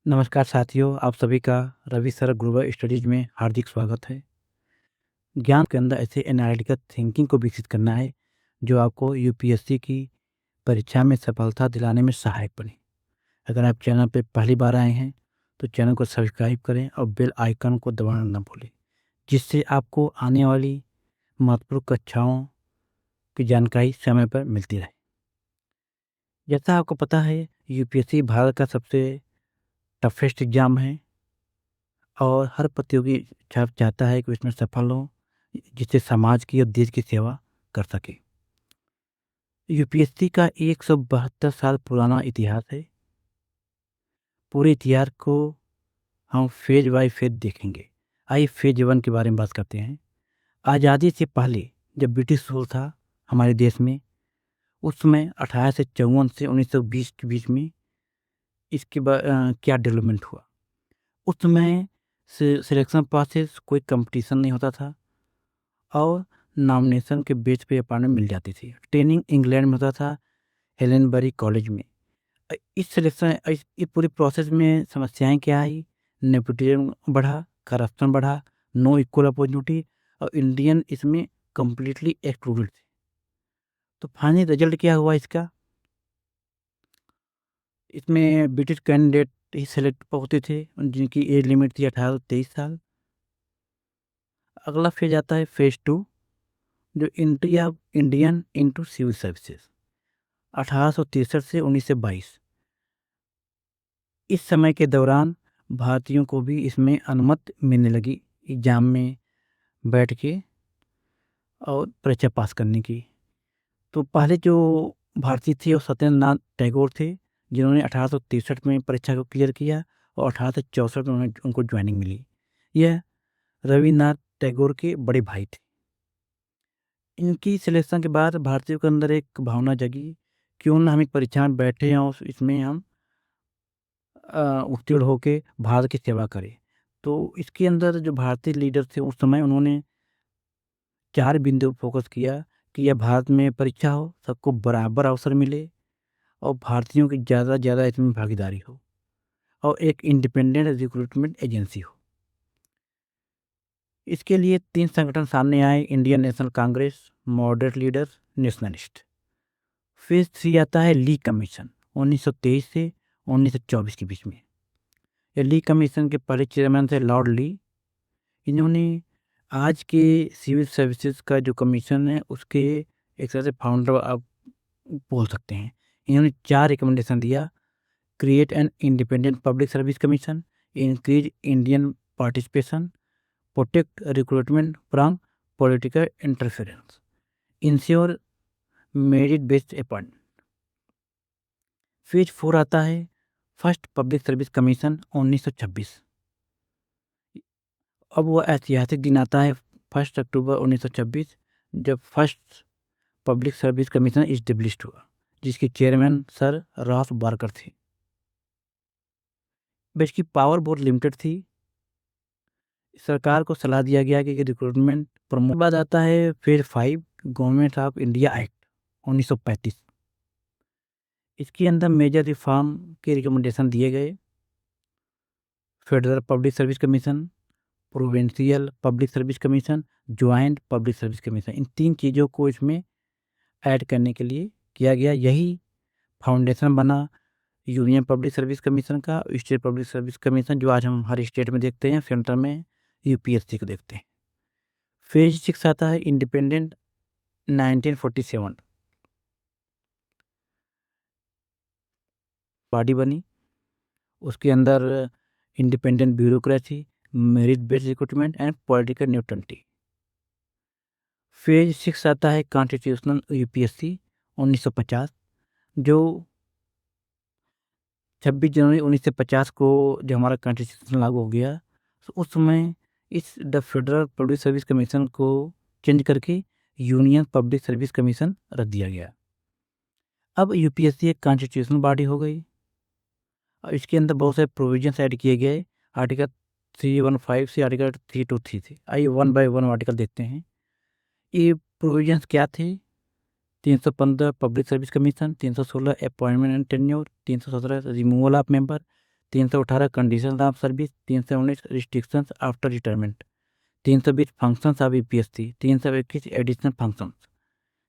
नमस्कार साथियों, आप सभी का रवि सर ग्लोबल स्टडीज में हार्दिक स्वागत है। ज्ञान के अंदर ऐसे एनालिटिकल थिंकिंग को विकसित करना है जो आपको यूपीएससी की परीक्षा में सफलता दिलाने में सहायक बने। अगर आप चैनल पर पहली बार आए हैं तो चैनल को सब्सक्राइब करें और बेल आइकन को दबाना न भूलें, जिससे आपको आने वाली महत्वपूर्ण कक्षाओं की जानकारी समय पर मिलती रहे। जैसा आपको पता है, यूपीएससी भारत का सबसे टफेस्ट एग्ज़ाम है और हर प्रतियोगी चाहता है कि वो इसमें सफल हो, जिससे समाज की और देश की सेवा कर सके। यूपीएससी का 172 साल पुराना इतिहास है। पूरे इतिहास को हम फेज बाय फेज देखेंगे। आइए फेज 1 के बारे में बात करते हैं। आज़ादी से पहले जब ब्रिटिश रूल था हमारे देश में, उस समय 1854 से 1920 के बीच में इसके क्या डेवलपमेंट हुआ। उस समय सिलेक्शन प्रोसेस कोई कंपटीशन नहीं होता था और नॉमिनेशन के बेस पे अपॉइंटमेंट मिल जाती थी। ट्रेनिंग इंग्लैंड में होता था, हेलेनबरी कॉलेज में। इस पूरे प्रोसेस में समस्याएं क्या आई? नेपोटिज्म बढ़ा, करप्शन बढ़ा, नो इक्वल अपॉर्चुनिटी और इंडियन इसमें कम्प्लीटली एक्सक्लूडेड थे। तो फाइनल रिजल्ट क्या हुआ इसका? इसमें ब्रिटिश कैंडिडेट ही सेलेक्ट होते थे जिनकी एज लिमिट थी 18 से 23 साल। अगला फेज आता है फेज 2, जो entry of Indian into civil services 1863 से 1922। इस समय के दौरान भारतीयों को भी इसमें अनुमति मिलने लगी एग्जाम में बैठ के और परीक्षा पास करने की। तो पहले जो भारतीय थे वो सत्येंद्र नाथ टैगोर थे, जिन्होंने 1863 में परीक्षा को क्लियर किया और 1864 में उनको ज्वाइनिंग मिली। यह रविन्द्रनाथ टैगोर के बड़े भाई थे। इनकी सिलेक्शन के बाद भारतीयों के अंदर एक भावना जगी, क्यों ना हम एक परीक्षा में बैठे और इसमें हम उत्तीर्ण होकर भारत की सेवा करें। तो इसके अंदर जो भारतीय लीडर थे उस समय, उन्होंने 4 बिंदु फोकस किया कि यह भारत में परीक्षा हो, सबको बराबर अवसर मिले और भारतीयों की ज़्यादा से ज़्यादा इसमें भागीदारी हो और एक इंडिपेंडेंट रिक्रूटमेंट एजेंसी हो। इसके लिए 3 संगठन सामने आए: Indian national Congress, moderate leaders, nationalist. Phase 3 आता है ली कमीशन 1923 से 1924 के बीच में। ये ली कमीशन के पहले चेयरमैन थे लॉर्ड ली। इन्होंने आज के सिविल सर्विसेज का जो कमीशन है उसके एक तरह से फाउंडर आप बोल सकते हैं। इन्होंने 4 रिकमेंडेशन दिया: create an independent public service commission, increase Indian participation, protect recruitment from political interference, ensure merit based appointment. Phase 4 आता है फर्स्ट पब्लिक सर्विस कमीशन 1926। अब वो ऐतिहासिक दिन आता है 1 अक्टूबर 1926, जब first public service commission established हुआ, जिसके चेयरमैन सर राल्फ बार्कर थे। इसकी पावर बहुत लिमिटेड थी। सरकार को सलाह दिया गया कि रिक्रूटमेंट प्रमोट। बाद आता है phase 5 Government of India Act 1935। इसके अंदर मेजर रिफॉर्म के रिकमेंडेशन दिए गए: federal public service commission, provincial public service commission, joint public service commission. इन 3 चीज़ों को इसमें ऐड करने के लिए किया गया। यही फाउंडेशन बना यूनियन पब्लिक सर्विस कमीशन का, स्टेट पब्लिक सर्विस कमीशन, जो आज हम हर स्टेट में देखते हैं, सेंटर में यूपीएससी को देखते हैं। फेज 6 आता है इंडिपेंडेंट 1947। बॉडी बनी, उसके अंदर independent bureaucracy, merit based recruitment and political neutrality. Phase 6 आता है कॉन्स्टिट्यूशनल यूपीएससी 1950, जो 26 जनवरी 1950 को जब हमारा कॉन्स्टिट्यूशन लागू हो गया, तो उस समय इस the federal public service commission को चेंज करके यूनियन पब्लिक सर्विस कमीशन रख दिया गया। अब यूपीएससी एक कॉन्स्टिट्यूशनल बॉडी हो गई और इसके अंदर बहुत सारे प्रोविजंस ऐड किए गए आर्टिकल 315 से आर्टिकल 323 थे। आइए वन बाय वन आर्टिकल देखते हैं। ये प्रोविजंस क्या थे? 315 public service commission, 316 appointment and tenure, 317 removal of member, 318 condition of service, 319 restrictions after retirement, 320 functions of UPSC, 321 additional functions,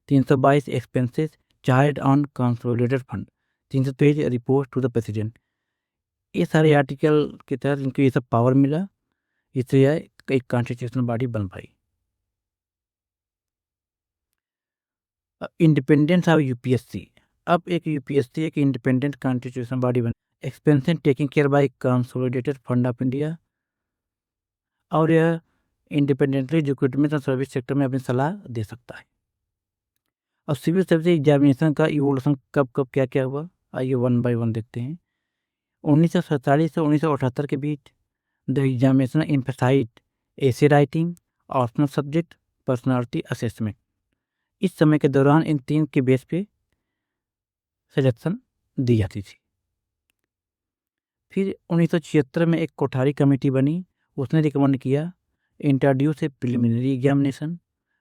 322 expenses charge on consolidated fund, 323 report to the president. ये सारे article के तहत इनको ये सब power मिला, इसलिए एक कॉन्स्टिट्यूशनल बॉडी बन पाई। इंडिपेंडेंस ऑफ यूपीएससी, अब एक यूपीएससी एक इंडिपेंडेंट कॉन्स्टिट्यूशनल बॉडी बन, expansion taking care by consolidated fund of India, और यह इंडिपेंडेंटली रिक्रूटमेंट और सर्विस सेक्टर में अपनी सलाह दे सकता है। और सिविल सर्विस एग्जामिनेशन का इवोल्यूशन कब कब क्या क्या हुआ, आइए वन बाय वन देखते हैं। 1947 से 1978 के बीच the examination emphasised essay writing, optional subject, personality assessment. इस समय के दौरान इन तीन के बेस पे सिलेक्शन दी जाती थी। फिर 1976 में एक कोठारी कमेटी बनी, उसने रिकमेंड किया introduce a preliminary examination,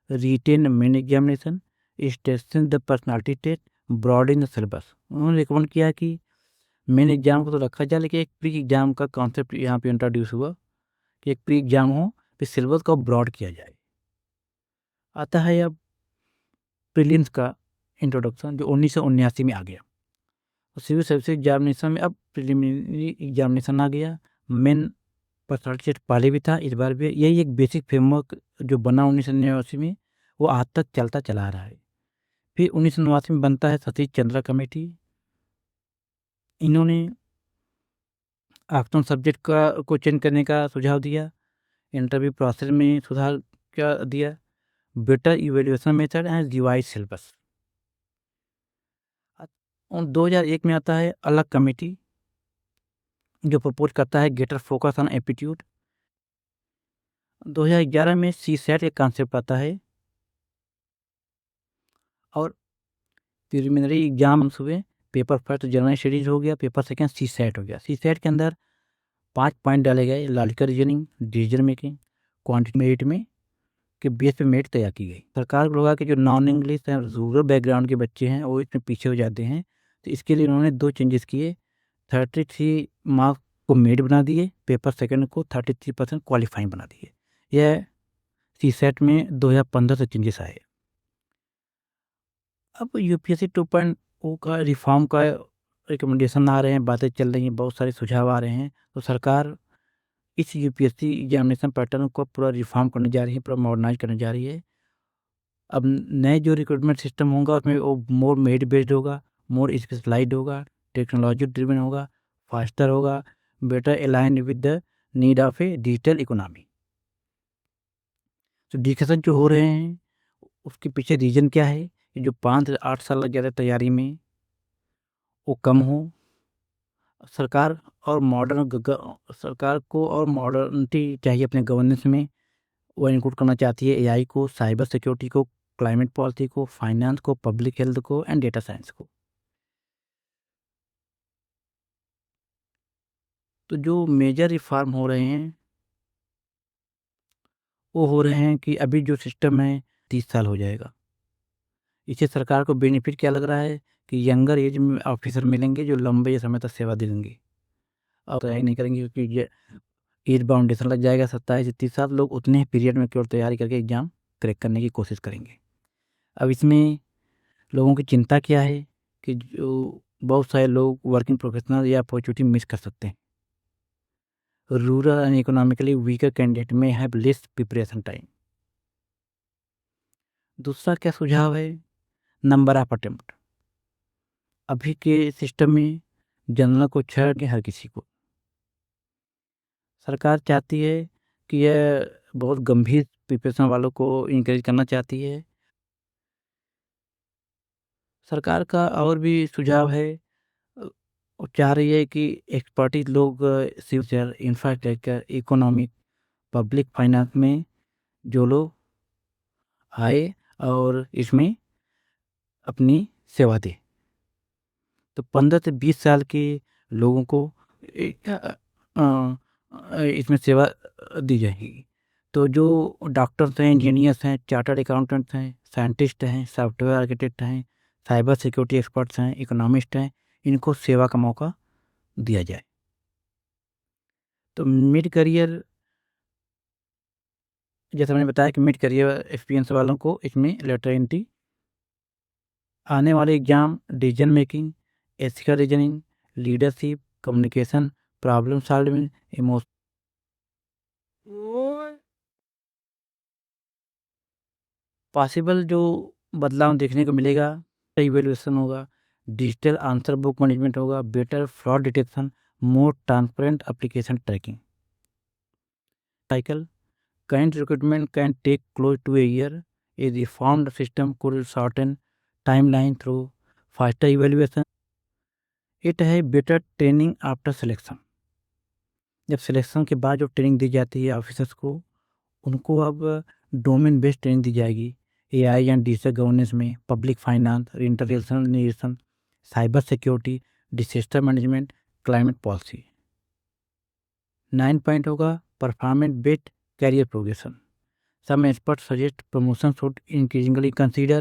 written main examination, station the personality test, broad in the syllabus. उन्होंने रिकमेंड किया कि मेन एग्जाम को तो रखा जाए, लेकिन एक प्री एग्जाम का कॉन्सेप्ट यहाँ पे इंट्रोड्यूस हुआ कि एक प्री एग्जाम हो, फिर सिलेबस को ब्रॉड किया जाए। आता है अब प्रीलिम्स का इंट्रोडक्शन, जो 1979 में आ गया। सिविल सर्विस एग्जामिनेशन में अब प्रिलिमिनरी एग्जामिनेशन आ गया। मेन पर्सनालिटी टेस्ट पहले भी था, इस बार भी। यही एक बेसिक फ्रेमवर्क जो बना 1989 में, वो आज तक चलता चला आ रहा है। फिर 1989 में बनता है सतीश चंद्रा कमेटी। इन्होंने ऑप्शनल सब्जेक्ट को चेंज करने का सुझाव दिया, इंटरव्यू प्रोसेस में सुधार क्या दिया, better evaluation method and revise syllabus. 2001 में आता है अलग कमेटी, जो प्रपोज करता है ग्रेटर फोकस ऑन एप्टीट्यूड। 2011 में सी सेट एक कॉन्सेप्ट आता है, और प्रिलिमिनरी एग्जाम्स हुए। पेपर फर्स्ट जनरल स्टडीज हो गया, पेपर सेकेंड सी सेट हो गया। सी सेट के अंदर 5 पॉइंट डाले गए, logical reasoning, decision making, quantity merit में के बेस पे मेरिट तैयार की गई। सरकार को लगा कि जो नॉन इंग्लिश हैं, रूरल बैकग्राउंड के बच्चे हैं, वो इसमें पीछे हो जाते हैं, तो इसके लिए उन्होंने 2 चेंजेस किए। 33 मार्क्स को मेरिट बना दिए, पेपर सेकेंड को 33% क्वालिफाइंग बना दिए। यह सी सेट में 2015 से चेंजेस आए। अब यूपीएससी 2.0 का रिफॉर्म का रिकमेंडेशन आ रहे हैं, बातें चल रही हैं, बहुत सारे सुझाव आ रहे हैं। तो सरकार इस यूपीएससी एग्जामिनेशन पैटर्न को पूरा रिफॉर्म करने जा रही है, पूरा मॉडर्नाइज करने जा रही है। अब नए जो रिक्रूटमेंट सिस्टम होगा, उसमें वो मोर मेरिट बेस्ड होगा, मोर स्पेशलाइज्ड होगा, टेक्नोलॉजी ड्रिवन होगा, फास्टर होगा, better align with the need of A digital economy. तो डिस्कशन जो हो रहे हैं, उसके पीछे रीजन क्या है कि जो 5 से 8 साल लग जाते हैं तैयारी में, वो कम हो। सरकार को और मॉडर्निटी चाहिए अपने गवर्नेंस में। वो इंक्लूड करना चाहती है एआई को, साइबर सिक्योरिटी को, क्लाइमेट पॉलिसी को, फाइनेंस को, पब्लिक हेल्थ को एंड डेटा साइंस को। तो जो मेजर रिफॉर्म हो रहे हैं, वो हो रहे हैं कि अभी जो सिस्टम है 30 साल हो जाएगा। इससे सरकार को बेनिफिट क्या लग रहा है कि यंगर एज में ऑफिसर मिलेंगे जो लंबे समय तक सेवा दे देंगे, और तैयारी नहीं करेंगे, क्योंकि ये एज बाउंडेशन लग जाएगा 27 से 30 साल। लोग उतने ही पीरियड में केवल तैयारी करके एग्ज़ाम क्रैक करने की कोशिश करेंगे। अब इसमें लोगों की चिंता क्या है कि जो बहुत सारे लोग वर्किंग प्रोफेशनल या अपॉर्चुनिटी मिस कर सकते हैं। Rural and economically weaker candidate में हैव लेस प्रिपरेशन टाइम। दूसरा क्या सुझाव है, नंबर ऑफ अटेम्प्ट। अभी के सिस्टम में जनरल को 6 के हर किसी को। सरकार चाहती है कि यह बहुत गंभीर प्रिपरेशन वालों को इंकरेज करना चाहती है। सरकार का और भी सुझाव है, वो चाह रही है कि एक्सपर्टीज लोग civil infrastructure, economic, public finance में जो लोग आए और इसमें अपनी सेवा दे। तो 15 से 20 साल के लोगों को इसमें सेवा दी जाएगी। तो जो डॉक्टर्स हैं, इंजीनियर्स हैं, चार्टर्ड अकाउंटेंट्स हैं, साइंटिस्ट हैं, सॉफ्टवेयर आर्किटेक्ट हैं, साइबर सिक्योरिटी एक्सपर्ट्स हैं, इकोनॉमिस्ट हैं, इनको सेवा का मौका दिया जाए। तो मिड करियर, जैसा मैंने बताया कि मिड करियर एक्सपीरियंस वालों को इसमें लेटर एंट्री, आने वाले exam decision making, ethical reasoning, leadership, communication, problem solving, emotion, possible जो बदलाव देखने को मिलेगा, इवेल्युएशन होगा, डिजिटल आंसर बुक मैनेजमेंट होगा, better fraud detection, more transparent application tracking cycle. Current recruitment can take close to a year. A reformed system could shorten timeline through faster evaluation. It है better training after selection. जब selection के बाद जो training दी जाती है officers को, उनको अब डोमेन बेस्ड ट्रेनिंग दी जाएगी। एआई एंड डिजिटल गवर्नेंस में, public finance, international, cyber security, disaster management, climate policy. 9 point होगा performance based career progression. Some experts suggest promotion should increasingly consider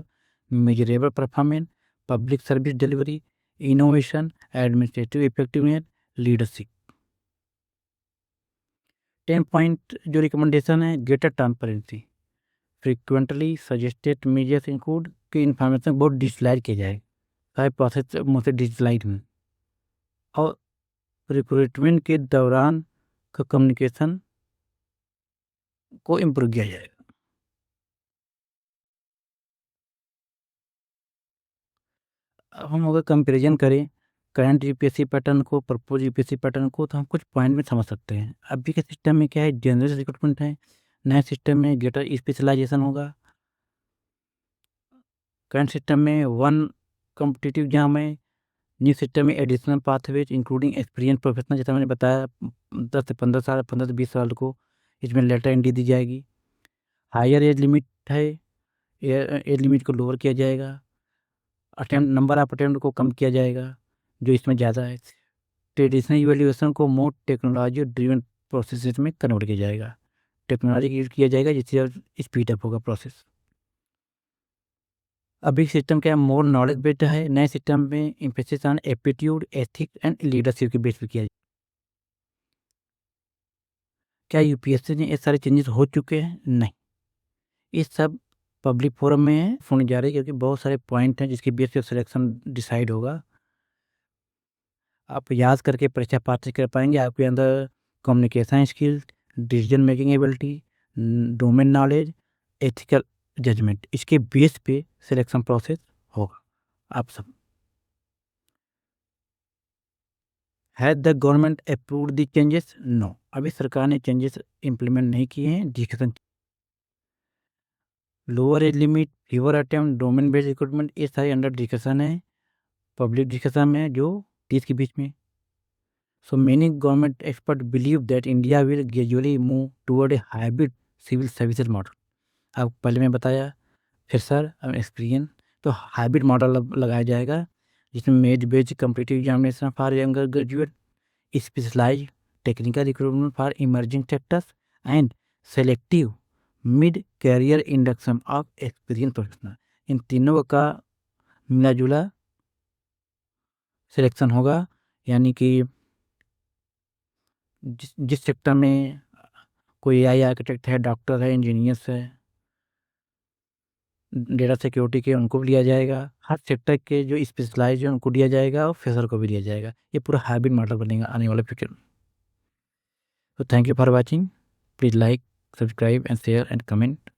measurable performance, public service delivery, innovation, administrative effectiveness, leadership. 10 point जो recommendation है, greater transparency. Frequently suggested measures include कि information बहुत digitalise किया जाए, सारे process मुझसे digitalise में, और रिक्रूटमेंट के दौरान का कम्युनिकेशन को इम्प्रूव किया जाएगा। अब हम अगर कंपैरिजन करें करंट यूपीएससी पैटर्न को प्रपोज यूपीएससी पैटर्न को, तो हम कुछ पॉइंट में समझ सकते हैं। अभी के सिस्टम में क्या है, जनरल रिक्रूटमेंट है, नए सिस्टम में ग्रेटर स्पेशलाइजेशन होगा। करंट सिस्टम में 1 कॉम्पिटिटिव एग्जाम है, न्यू सिस्टम में additional pathways including experience professional, जैसा मैंने बताया 10 से 15 साल, 15 से 20 साल को इसमें लेटर एंट्री दी जाएगी। हायर एज लिमिट है, एज लिमिट को लोअर किया जाएगा। नंबर ऑफ अटेम्प्ट को कम किया जाएगा जो इसमें ज़्यादा है। ट्रेडिशनल इवैल्यूएशन को मोर टेक्नोलॉजी ड्रिवन प्रोसेस में कन्वर्ट किया जाएगा, टेक्नोलॉजी यूज किया जाएगा जिससे स्पीड अप होगा प्रोसेस। अभी सिस्टम क्या है, मोर नॉलेज बेस्ड है। नए सिस्टम में emphasis on aptitude, ethics and leadership के बेस पर किया जाए। क्या यूपीएससी ने ये सारे चेंजेस हो चुके हैं? नहीं, ये सब पब्लिक फोरम में सुने जा रहे हैं, क्योंकि बहुत सारे पॉइंट हैं जिसके बेस पे सिलेक्शन डिसाइड होगा। आप याद करके परीक्षा पास कर पाएंगे। आपके अंदर communication skills, decision making ability, domain knowledge, ethical judgement, इसके बेस पे सिलेक्शन प्रोसेस होगा। आप सब has the government approved the changes? No, अभी सरकार ने चेंजेस इम्प्लीमेंट नहीं किए हैं। Discussion, lower age limit, fewer attempt, domain based recruitment, ये सारे अंडर डिस्कशन है, पब्लिक डिस्कशन में जो 30 के बीच में। So many government experts believe that India will gradually move toward a hybrid civil services model. अब पहले मैं बताया फ्रेशर और एक्सपीरियंस, तो हाइब्रिड मॉडल अब लगाया जाएगा जिसमें मेज based competitive examination for younger graduate, specialise technical recruitment for emerging sectors and selective mid career induction of experience professional. इन तीनों का मिला जुला सिलेक्शन होगा, यानी कि जिस सेक्टर में कोई एआई आर्किटेक्ट है, डॉक्टर है, इंजीनियर्स है, डेटा सिक्योरिटी के, उनको भी लिया जाएगा। हर सेक्टर के जो स्पेशलाइज है उनको लिया जाएगा और फ्रेशर को भी लिया जाएगा। ये पूरा हाइब्रिड मॉडल बनेगा आने वाले फ्यूचर में। तो thank you for watching. Please like, subscribe and share and comment.